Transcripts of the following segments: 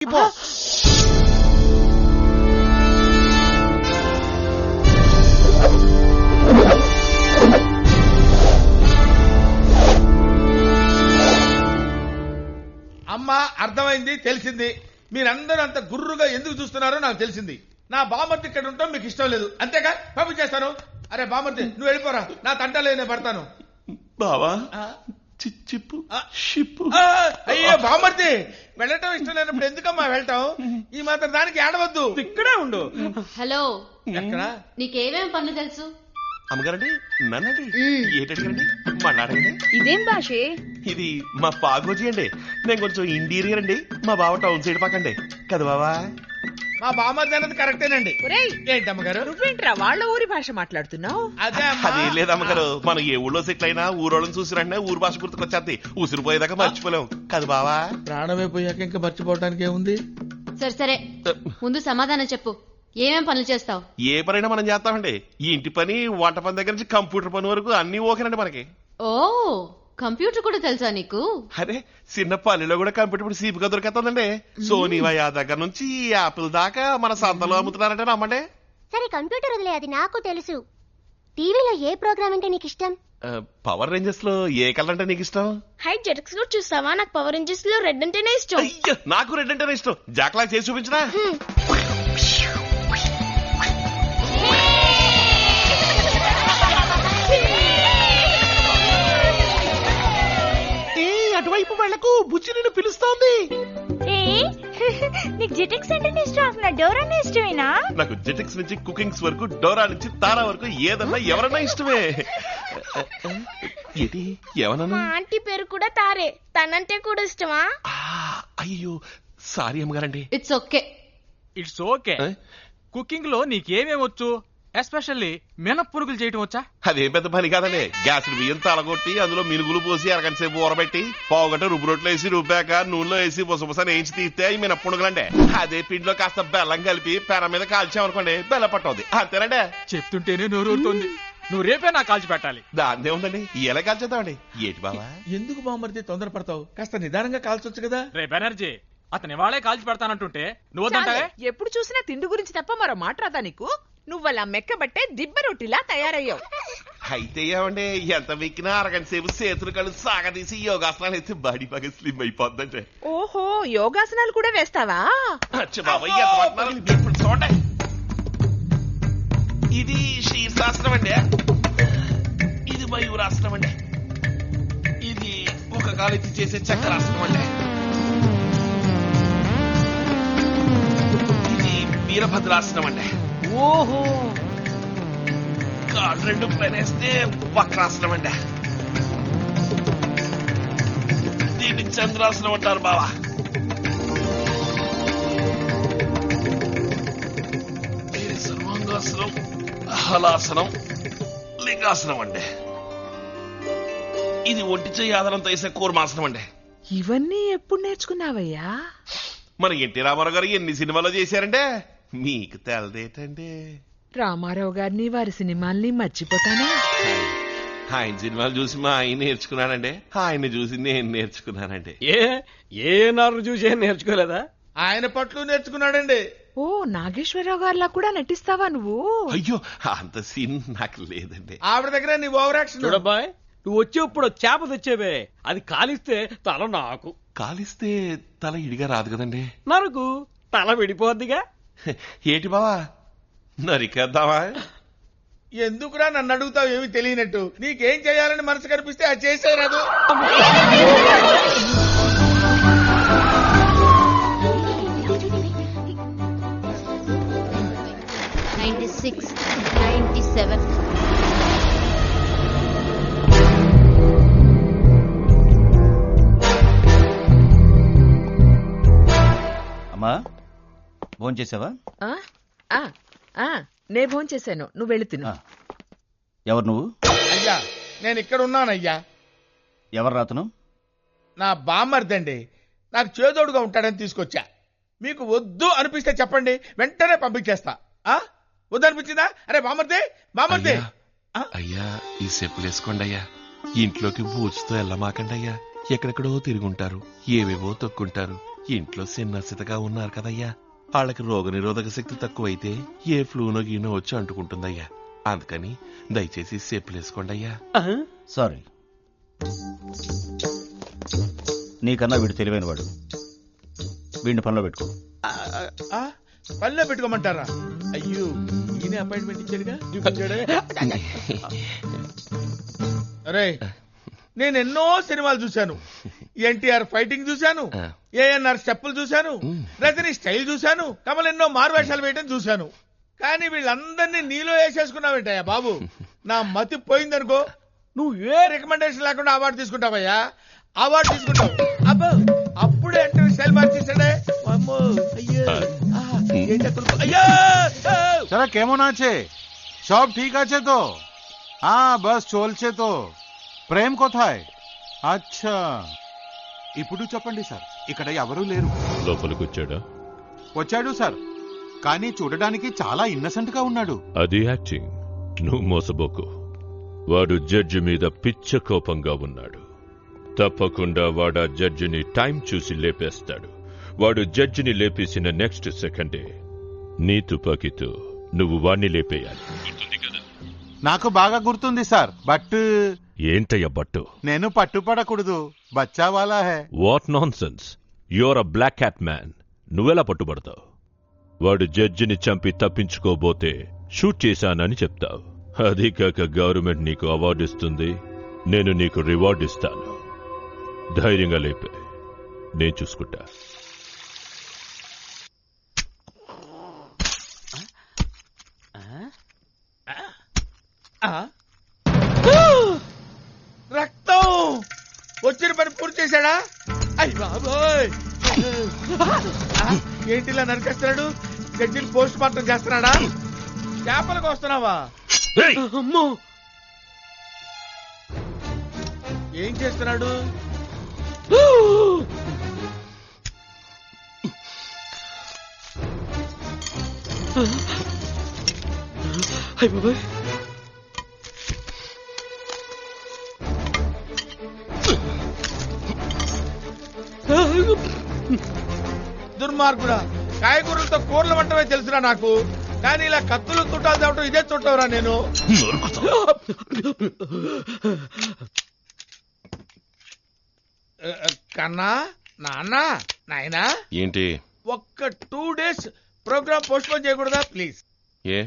అమ్మా అర్థమైంది, తెలిసింది. మీరందరూ అంత గుర్రుగా ఎందుకు చూస్తున్నారో నాకు తెలిసింది. నా బామర్తి ఇక్కడ ఉంటాం మీకు ఇష్టం లేదు, అంతేగా? పంపించేస్తాను. అరే బామర్తి నువ్వు వెళ్ళిపోరా, నా తంటలేదు, నేను పడతాను. బావా చిప్పు షిప్పు. అయ్యో బామర్తి, వెళ్ళటం ఇష్టం లేనప్పుడు ఎందుకమ్మా వెళ్ళటం? ఈ మాత్రం దానికి ఏడవద్దు, ఇక్కడే ఉండు. హలో, ఎక్కడ నీకేమేం పనులు తెలుసు? అమ్మగారండి నన్నండి ఏంటండి మన్నాడండి. ఇదేం భాషే? ఇది మా పాగోజీ అండి. నేను కొంచెం ఇంటీరియర్ అండి, మా బావ టౌన్ సైడ్ పక్కండి కదా బావా. మా బామర్తి అన్నది కరెక్టేనండి. ఏంటి అమ్మగారు నువ్వేంట్రా వాళ్ళ ఊరి భాష మాట్లాడుతున్నావు? అదే లేదమ్మగారు, మనం ఏ ఊళ్ళో సెటిల్ అయినా ఊరోళ్ళని చూసిరంటే ఊరు భాష గుర్తుకొచ్చేది. ఉసిరిపోయేదాకా మర్చిపోలేం కదా బావా. ప్రాణమే పోయాక ఇంకా మర్చిపోవడానికి ఏముంది? సరే సరే, ముందు సమాధానం చెప్పు. ఏమేం పనులు చేస్తావు? ఏ పనైనా మనం చేస్తామండి. ఈ ఇంటి పని, వంట పని దగ్గర నుంచి కంప్యూటర్ పని వరకు అన్ని ఓకేనండి మనకి. ఓ, కంప్యూటర్ కూడా తెలుసా నీకు? అరే చిన్న పల్లెలో కూడా కంప్యూటర్ ఇప్పుడు సీపుగా దొరికేస్తుందండి. సోనీ వయా దగ్గర నుంచి యాపిల్ దాకా మన సంతలో అమ్ముతున్నారంటే నమ్మండి. సరే కంప్యూటర్ వదిలే, అది నాకు తెలుసు. టీవీలో ఏ ప్రోగ్రామ్ అంటే నీకు ఇష్టం? పవర్ రేంజర్స్ లో ఏ కలర్ అంటే నీకు ఇష్టం? హై జెటక్స్ కూడా చూస్తావా? నాకు పవర్ రేంజర్స్ లో రెడ్ అంటేనే ఇష్టం. అయ్యో నాకు రెడ్ అంటేనే ఇష్టం. జాక్లా చేసి చూపించరా? అటువైపు వెళ్లకు, బుజ్జి నిన్ను పిలుస్తోంది. నీకు జెటక్స్ అంటే ఇష్టం, నా డోరా ఇష్టమేనా? నాకు జెటక్స్ నుంచి కుకింగ్స్ వరకు, డోరా నుంచి తారా వరకు ఏదన్నా ఎవరన్నా ఇష్టమే. ఏంటి ఏమన్నా? మా ఆంటీ పేరు కూడా తారే, తనంటే కూడా ఇష్టమా? అయ్యో సారీ అమ్మగారండి. It's okay. It's okay. Cooking లో నీకేమేమొచ్చు? ఎస్పెషల్లీ మినప్పురుగులు చేయటం వచ్చా? అదేం పెద్ద పని కాదండి. గ్యాస్ బియ్యం తలగొట్టి అందులో మినుగులు పోసి అరగంట సేపు ఊరబెట్టి పావుగంట రుబ్బు రొట్టెలు వేసి రుబ్బాక నూనెలో వేసి బుసబుసని వేయించి తీస్తే అవి మినప్పుడుగులండి. అదే పిండిలో కాస్త బెల్లం కలిపి పెర మీద కాల్చామనుకోండి బెల్ల పట్టవుద్ది. అంతేనండి. చెప్తుంటేనే నోరూరుతోంది. నువ్వు రేపే నాకు కాల్చి పెట్టాలి. దాందే ఉందండి, ఎలా కాల్చేద్దామండి. ఏంటి బావా ఎందుకు బామర్తి తొందరపడతావు? కాస్త నిదానంగా కాల్చొచ్చు కదా. రే బెనర్జీ, అతని వాళ్ళే కాల్చి పెడతానంటుంటే నువ్వు వద్దంటావే? ఎప్పుడు చూసినా తిండి గురించి తప్ప మరో మాట్లాడదా నీకు? నువ్వలా మెక్కబట్టే దిబ్బ రొట్టిలా తయారయ్యావు. అయితే ఏమండి, ఎంత వెక్కినా అరగంట సేపు చేతులు కళ్ళు సాగదీసి యోగాసనాలు అయితే బాడీ బాగా స్లిమ్ అయిపోద్దంటే. ఓహో, యోగాసనాలు కూడా వేస్తావా? ఇప్పుడు చూడండి, ఇది శీర్షాసనం అండి, ఇది మయూరాసనం అండి, ఇది ఒక కాలెత్తి చేసే చక్రాసనం అండి, ఇది వీరభద్రాసనం అండి. ఓహో, కాళ్ళు రెండు పనేస్తే వక్రాసనం అండి. దీన్ని చంద్రాసనం అంటారు బావా. ఇది సర్వాంగాసనం, హలాసనం, లింగాసనం అండి. ఇది ఒంటి చెయ్యి ఆధారంతో వేసే కూర్మాసనం అండి. ఇవన్నీ ఎప్పుడు నేర్చుకున్నావయ్యా? మన ఎన్టీ రామారావు గారు ఎన్ని సినిమాలో చేశారంటే మీకు తెలదేటండి. రామారావు గారిని, వారి సినిమాల్ని మర్చిపోతానా? ఆయన సినిమాలు చూసి మా ఆయన నేర్చుకున్నానండి, ఆయన్ని చూసి నేను నేర్చుకున్నానండి. ఏ నారు చూసి నేర్చుకోలేదా? ఆయన పట్లు నేర్చుకున్నాడండి. ఓ, నాగేశ్వరరావు గారిలా కూడా నటిస్తావా నువ్వు? అయ్యో అంత సీన్ నాకు లేదండి. ఆవిడ దగ్గర నీ ఓవర్ యాక్షన్. చూడబ్బాయ్, నువ్వు వచ్చేప్పుడు చేప తెచ్చేవే, అది కాలిస్తే తల నాకు. కాలిస్తే తల ఇడిగా రాదు కదండి. నరకు తల విడిపోద్దిగా. ఏటి బావా నరికేద్దామా? ఎందుకురా నన్ను అడుగుతావు ఏమి తెలియనట్టు? నీకేం చేయాలని మనసు కనిపిస్తే అది చేసేరాదు. అమ్మా భోంచేసావా? నే భోంచేశాను, నువ్వు వెళ్ళి తిను. ఎవరు నువ్వు? అయ్యా నేను ఇక్కడ ఉన్నానయ్యా. ఎవరు రాతను? నా బామ్మర్దండి, నాకు చేదోడుగా ఉంటాడని తీసుకొచ్చా. మీకు వద్దు అనిపిస్తే చెప్పండి, వెంటనే పంపించేస్తా. వద్దనిపించిందా? అరే బామ్మర్దే, బామ్మర్దే. అయ్యా ఈ చెప్పులు వేసుకోండి అయ్యా. ఇంట్లోకి బూచుతో వెళ్ళమాకండి అయ్యా. ఎక్కడెక్కడో తిరుగుంటారు, ఏవేవో తొక్కుంటారు, ఇంట్లో సిన్నసితగా ఉన్నారు కదయ్యా, వాళ్ళకి రోగనిరోధక శక్తి తక్కువైతే ఏ ఫ్లూనో గీనో వచ్చి అంటుకుంటుందయ్యా. అందుకని దయచేసి సేపులేసుకోండి అయ్యా. సారీ, నీకన్నా వీడు తెలివైన వాడు. వీడిని పనిలో పెట్టుకో. పనిలో పెట్టుకోమంటారా? అయ్యో, ఈయన అపాయింట్మెంట్ ఇచ్చాడుగా. అరే, నేను ఎన్నో సినిమాలు చూశాను. ఎన్టీఆర్ ఫైటింగ్ చూశాను, ఏఎన్ఆర్ స్టెప్పులు చూశాను, రజనీ స్టైల్ చూశాను, కమల్ ఎన్నో మారువేషాలు వేయటం చూశాను. కానీ వీళ్ళందరినీ నీలో వేసేసుకున్నావేంటయ్యా బాబు? నా మతి పోయిందనుకో, నువ్వు ఏ రికమెండేషన్ లేకుండా అవార్డు తీసుకుంటావయ్యా. అవార్డు తీసుకుంటావు. అబ్బో, అప్పుడే అంటే స్టైల్ మార్చేసాడే. అమ్మో, అయ్యో, అయ్యో. चला केमन आछे? सब ठीक आछे तो? हाँ बस चलछे तो। ప్రేమ్ కోథాయ్? అచ్చా, ఇప్పుడు చెప్పండి సార్, ఇక్కడ ఎవరూ లేరు. లోపలికి వచ్చాడా? వచ్చాడు సార్, కానీ చూడడానికి చాలా ఇన్నసెంట్ గా ఉన్నాడు. అది యాక్టింగ్, నువ్వు మోసబోకు. వాడు జడ్జి మీద పిచ్చ కోపంగా ఉన్నాడు. తప్పకుండా వాడు ఆ జడ్జిని టైం చూసి లేపేస్తాడు. వాడు జడ్జిని లేపేసిన నెక్స్ట్ సెకండే నీ తుపాకీతో నువ్వు వాణ్ణి లేపేయాలి. నాకు బాగా గుర్తుంది సార్, బట్ ఏంటయ్యా బట్టు? నేను పట్టుపడకూడదు. బచ్చా వాలా హై. What nonsense, your uh black cat man. నువ్వెలా పట్టుబడతావు? వాడు జడ్జిని చంపి తప్పించుకోబోతే షూట్ చేశానని చెప్తావు. అది కాక గవర్నమెంట్ నీకు అవార్డు ఇస్తుంది, నేను నీకు రివార్డు ఇస్తాను. ధైర్యంగా లేపే, నేను చూసుకుంటా. రక్తం వచ్చిన పని పూర్తి చేశాడా? అయ్య బాబోయ్, ఏంటిలా నరికేస్తున్నాడు? జడ్జిని పోస్ట్ మార్టం చేస్తున్నాడా? చేపలకు వస్తున్నావా? అమ్మో, ఏం చేస్తున్నాడు? అయ్య బాబోయ్, దుర్మార్గుడా, కాయగూరలతో కూరలు వంటమే తెలుసురా నాకు, కానీ ఇలా కత్తులు చుట్టాలు తేవటం ఇదే చుట్టవరా నేను? కన్నా, నాన్న, నాయనా, ఏంటి? ఒక్క 2 days ప్రోగ్రామ్ పోస్ట్ పోన్ చేయకూడదా ప్లీజ్? ఏ?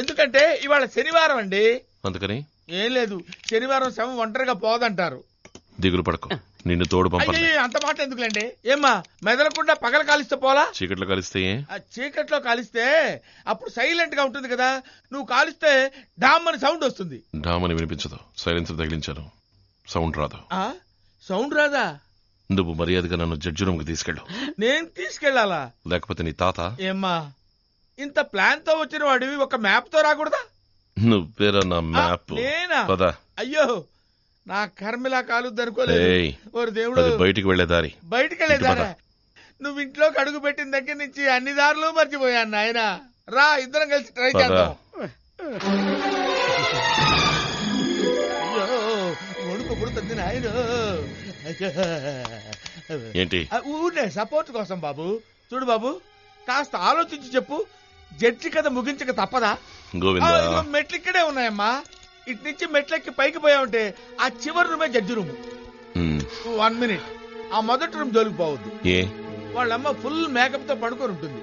ఎందుకంటే ఇవాళ శనివారం అండి. అందుకని ఏం లేదు, శనివారం శవం ఒంటరిగా పోదంటారు. దిగులు పడకు, నిన్ను తోడు పంపాలి. అయ్యో, అంత మాట ఎందుకులేండి? ఏమ్మా, మెదలకుండా పగల కాలిస్తే పోలా? చీకట్లో కలిస్తే ఏ? ఆ చీకట్లో కాలిస్తే అప్పుడు సైలెంట్ గా ఉంటుంది కదా. నువ్వు కాలిస్తే డామ్ అని సౌండ్ వస్తుంది. డామని వినిపించదు, సైలెన్సర్ తగిలించాను, సౌండ్ రాదు. ఆ సౌండ్ రాదా? నువ్వు మర్యాదగా నన్ను జడ్జి రూమ్ కి తీసుకెళ్ళు. నేను తీసుకెళ్లాలా? లేకపోతే నీ తాత. ఏమ్మా, ఇంత ప్లాన్ తో వచ్చిన వాడివి ఒక మ్యాప్ తో రాకూడదా? నువ్వేరా నా మ్యాప్? నేనా? పదా. అయ్యో, నా కర్మిలా కాలుద్ది అనుకోలేదు. ఓరి దేవుడు, బయటికి వెళ్లే దారి. బయటికి వెళ్ళేదారా? నువ్వు ఇంట్లోకి అడుగు పెట్టిన దగ్గర నుంచి అన్ని దారులు మర్చిపోయాను నాయన. రా, ఇద్దరం కలిసి ట్రై చేద్దాం. అయ్యో, వణుకు పుడుతుంది నాయన. ఏంటి? ఊరినే సపోర్ట్ కోసం బాబు. చూడు బాబు, కాస్త ఆలోచించి చెప్పు, జడ్జి కథ ముగించక తప్పదా? గోవిందా, మెట్లు ఇక్కడే ఉన్నాయమ్మా. ఇటు నుంచి మెట్లెక్కి పైకి పోయావుంటే ఆ చివరి రూమే జడ్జి రూము. 1 minute, ఆ మొదటి రూమ్ జోలికి పోవద్దు. ఏ? వాళ్ళమ్మ ఫుల్ మేకప్ తో పడుకొని ఉంటుంది.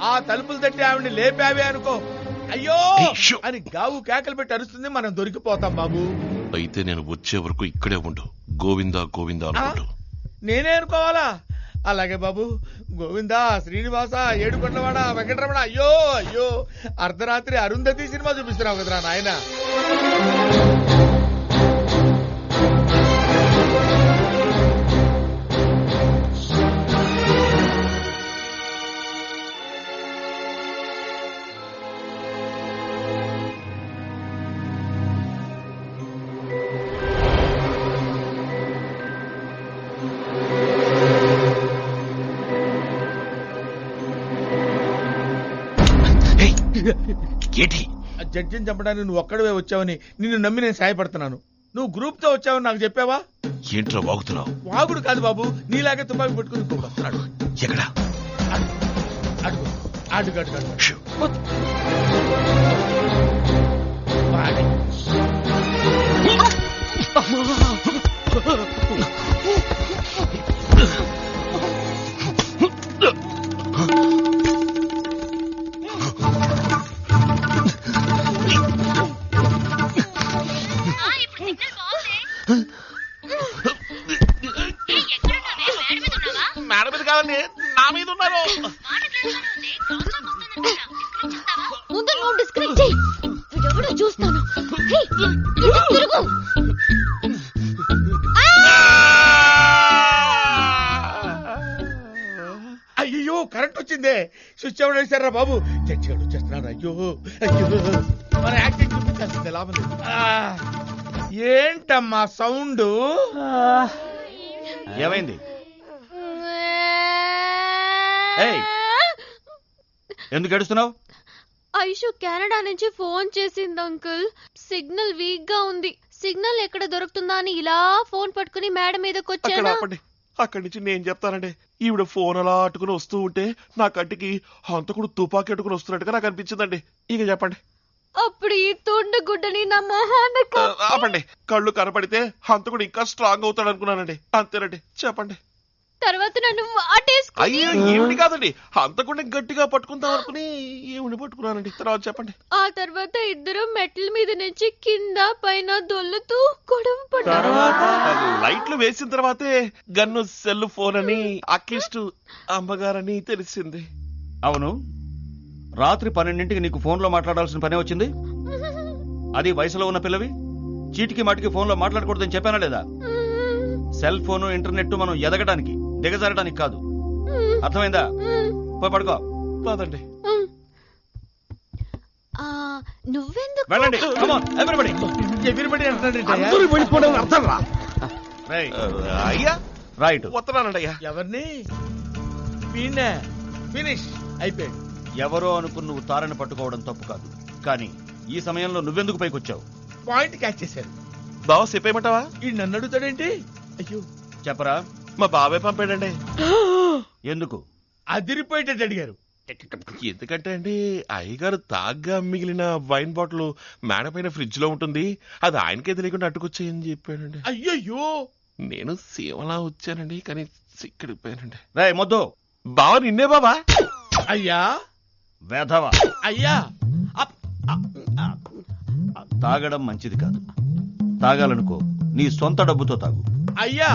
ఆ తలుపులు తట్టి ఆవిడ లేపావే అనుకో, అయ్యో అని గావు కేకలు పెట్టి అరుస్తుంది. మనం దొరికిపోతాం బాబు. అయితే నేను వచ్చే వరకు ఇక్కడే ఉండు. గోవిందా గోవిందా అనుకుంటూ. నేనే అనుకోవాలా? అలాగే బాబు. గోవిందా, శ్రీనివాస, ఏడుకొండవాడ, వెంకటరమణ. అయ్యో అయ్యో, అర్ధరాత్రి అరుంధతి సినిమా చూపిస్తున్నావు కదరా నాయన. జడ్జిని చంపడానికి నువ్వు ఒక్కడవే వచ్చావని నిన్ను నమ్మి నేను సాయపడుతున్నాను. నువ్వు గ్రూప్ తో వచ్చావని నాకు చెప్పావా? ఏంట్రా వాగుతున్నావు? వాగుడు కాదు బాబు, నీలాగే తుపాకి పట్టుకుని ఇంకొకడు వస్తున్నాడు. ఎక్కడా? అడుగు అడుగు అడుగు అడుగు. షూ. వాడే. మేడ మీద కాదండి, నా మీద ఉన్నారు. ముందు నువ్వు డిస్కనెక్ట్ చెయ్యి. వీడెవడో చూస్తాను. హే, ఇటు తిరుగు. అయ్యో కరెంట్ వచ్చిందే. స్విచ్ ఎవరు వేశారా బాబు? చచ్చిగాడు వచ్చేస్తున్నాడు. అయ్యో అయ్యో, మన యాక్టింగ్ చూపించాల్సిందే, లాభం లేదు. ఏంటమ్మా సౌండ్? ఏమైంది? ఏయ్, ఎందుకు ఏడుస్తున్నావు? ఐషు కెనడా నుంచి ఫోన్ చేసింది అంకుల్. సిగ్నల్ వీక్ గా ఉంది. సిగ్నల్ ఎక్కడ దొరుకుతుందా అని ఇలా ఫోన్ పట్టుకుని మేడ మీదకి అక్కడ వచ్చాను. ఆపండి. అక్కడి నుంచి నేను చెప్తానండి. ఈవిడ ఫోన్ అలా అట్టుకుని వస్తూ ఉంటే నా కంటికి హంతకుడు తుపాకీ అట్టుకుని వస్తున్నట్టుగా నాకు అనిపించిందండి. ఇక చెప్పండి. అప్పుడు ఈ తుండు గుడ్డని నా మొహాన్ని ఆపండి. కళ్ళు కనపడితే హంతకుడు ఇంకా స్ట్రాంగ్ అవుతాడు అనుకున్నానండి. అంతేనండి, చెప్పండి. తర్వాత నన్ను వాటేసుకుని అయ్యో ఈవిడి కాదండి, హంతకుడిని గట్టిగా పట్టుకుందాం అనుకుని ఈవిని పట్టుకున్నానండి. తర్వాత చెప్పండి. ఆ తర్వాత ఇద్దరు మెట్ల మీద నుంచి కింద పైన దొల్లుతూ గొడవ పడ్డారు. లైట్లు వేసిన తర్వాతే గన్ను సెల్ ఫోన్ అని అక్కిస్తూ అమ్మగారని తెలిసింది. అవును, రాత్రి 12ంటికి నీకు ఫోన్లో మాట్లాడాల్సిన పనే వచ్చింది. అది వయసులో ఉన్న పిల్లవి. చీటికి మాటికి ఫోన్లో మాట్లాడకూడదని చెప్పానా లేదా? సెల్ ఫోను ఇంటర్నెట్ మనం ఎదగడానికి దిగజారడానికి కాదు. అర్థమైందా? పోయి పడుకో. కాదండి. నువ్వెందుకు? వెళ్ళండి. Come on, everybody. ఎగిరిపడి రేయ్, అయ్యా రైట్. వస్తున్నానండి అయ్యా. ఎవరిని? వీణ్ణే. ఫినిష్ అయిపోయాడు. ఎవరో అనుకుని నువ్వు తారని పట్టుకోవడం తప్పు కాదు, కానీ ఈ సమయంలో నువ్వెందుకు పైకొచ్చావు? పాయింట్ క్యాచ్ చేశారు. బావ చెప్పేయమంటావా? ఈ నన్ను అడుగుతాడేంటి? అయ్యో, చెప్పరా. మా బాబాయ్ పంపాడండి. ఎందుకు? అదిరిపోయేటట్టు అడిగారు. ఎందుకంటే అండి, అయ్యగారు తాగ్గా మిగిలిన వైన్ బాటిల్ మేడ పైన ఫ్రిడ్జ్ లో ఉంటుంది, అది ఆయనకే తెలియకుండా అట్టుకొచ్చేయని చెప్పానండి. అయ్యయ్యో, నేను సీమలా వచ్చానండి, కానీ సిక్కడిపోయానండి. రేయ్ మొద్దు, బావ నిన్నే బాబా. అయ్యా వేధవ. అయ్యా, తాగడం మంచిది కాదు. తాగాలనుకో నీ సొంత డబ్బుతో తాగు. అయ్యా,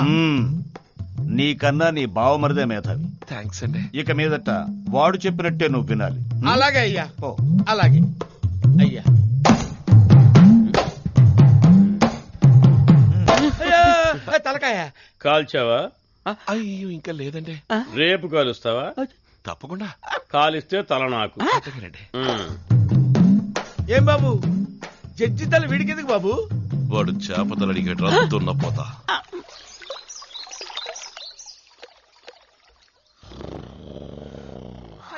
నీకన్నా నీ బావమరిదే మేధావి. థ్యాంక్స్ అండి. ఇక మీదట వాడు చెప్పినట్టే నువ్వు వినాలి. అలాగే అయ్యా, ఓ, అలాగే అయ్యా. అయ్యా, తలకాయ కాల్చావా? అయ్యో ఇంకా లేదండి. రేపు కాలుస్తావా? తప్పకుండా. కాలిస్తే తల నాకు. అట్టగనండి. ఏం బాబు, జడ్జి తల విడికెందుకు బాబు? వాడు చేపతలు అడిగేట రద్దున్న పోతా.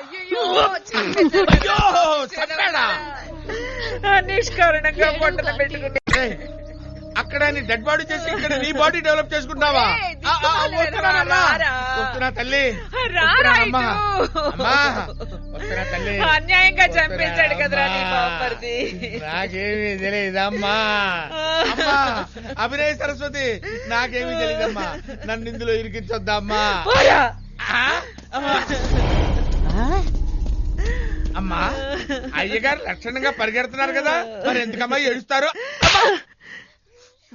అయ్యో, చంపాడా? నిష్కారణంగా పొట్టన పెట్టుకుని ఏయ్, అక్కడ నీ డెడ్ బాడీ చేసి ఇక్కడ నీ బాడీ డెవలప్ చేసుకుంటావా? వస్తున్నా తల్లి, వస్తున్నా తల్లి. అన్యాయంగా చంపేశాడు కదరా నీ బామ్మర్ది. నాకేమీ తెలియదమ్మా. అమ్మా అభినయ సరస్వతి, నాకేమీ తెలియదమ్మా. నన్ను ఇందులో ఇరికించొద్దమ్మా. అమ్మా, అయ్యగారు లక్షణంగా పరిగెడుతున్నారు కదా, మరి ఎందుకమ్మా ఏడుస్తారు?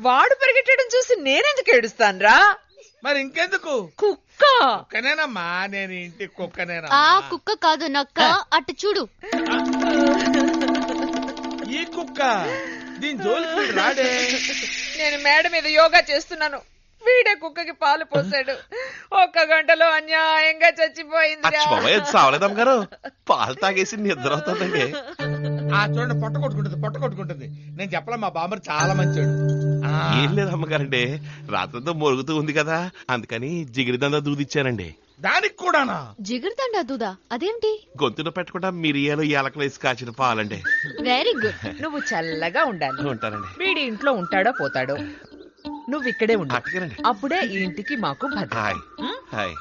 వాడు పరిగెట్టడం చూసి నేనెందుకు ఏడుస్తాన్రా? మరి ఇంకెందుకు? కుక్క కుక్కనేనమ్మా, నేను ఇంటి కుక్కనేనా? ఆ కుక్క కాదు నక్క, అటు చూడు. ఈ కుక్క దీని జోలికి రాడే. నేను మేడ మీద యోగా చేస్తున్నాను, వీడే కుక్కకి పాలు పోసాడు. 1 గంటలో అన్యాయంగా చచ్చిపోయింది. సావలేదమ్మ గారు, పాలు తాగేసి నిద్ర అవుతుందండి. చూడండి, పొట్ట కొట్టుకుంటుంది. నేను చెప్పలే, మా బామ్మర్ చాలా మంచోడు. ఏం లేదు అమ్మగారండి, రాత్రంతా మొరుగుతూ ఉంది కదా, అందుకని జిగిరిదందా దూదిచ్చానండి. దానికి కూడానా? జిగర్దండా దూదా? అదేంటి? గొంతున పెట్టకుండా మిరియాలు యాలకలు వేసి కాచిన పాలండి. Very good. నువ్వు చల్లగా ఉండాలి. ఉంటానండి. వీడి ఇంట్లో ఉంటాడో పోతాడో. నువ్వు ఇక్కడే ఉండు. అట్టగానండి. అప్పుడే ఈ ఇంటికి మాకు భద్రత. Hi hi.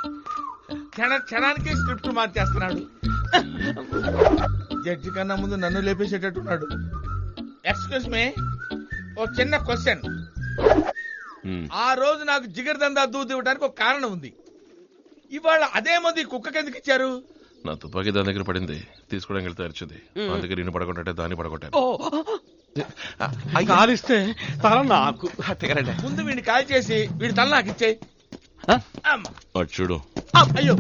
క్షణానికి స్క్రిప్ట్ మార్చేస్తున్నాడు. జడ్జి కన్నా ముందు నన్ను లేపేసేటట్టున్నాడు. ఎక్స్క్యూజ్ మీ, ఓ చిన్న క్వశ్చన్. ఆ రోజు నాకు జిగర్దందా దూది ఇవ్వడానికి ఒక కారణం ఉంది. ఇవాళ అదే మంది కుక్కకి ఎందుకు ఇచ్చారు? నా తుపాకీ దాని దగ్గర పడింది, తీసుకోవడానికి వెళ్తే అరిచింది. అందుకే నేను పడగొట్టే దాన్ని పడగొట్టాను. కాలిస్తే తల నాకు. అట్టగానండి. ముందు వీడిని కాల్ చేసి వీడి తల నాకు ఇచ్చే. చూడు. అయ్యో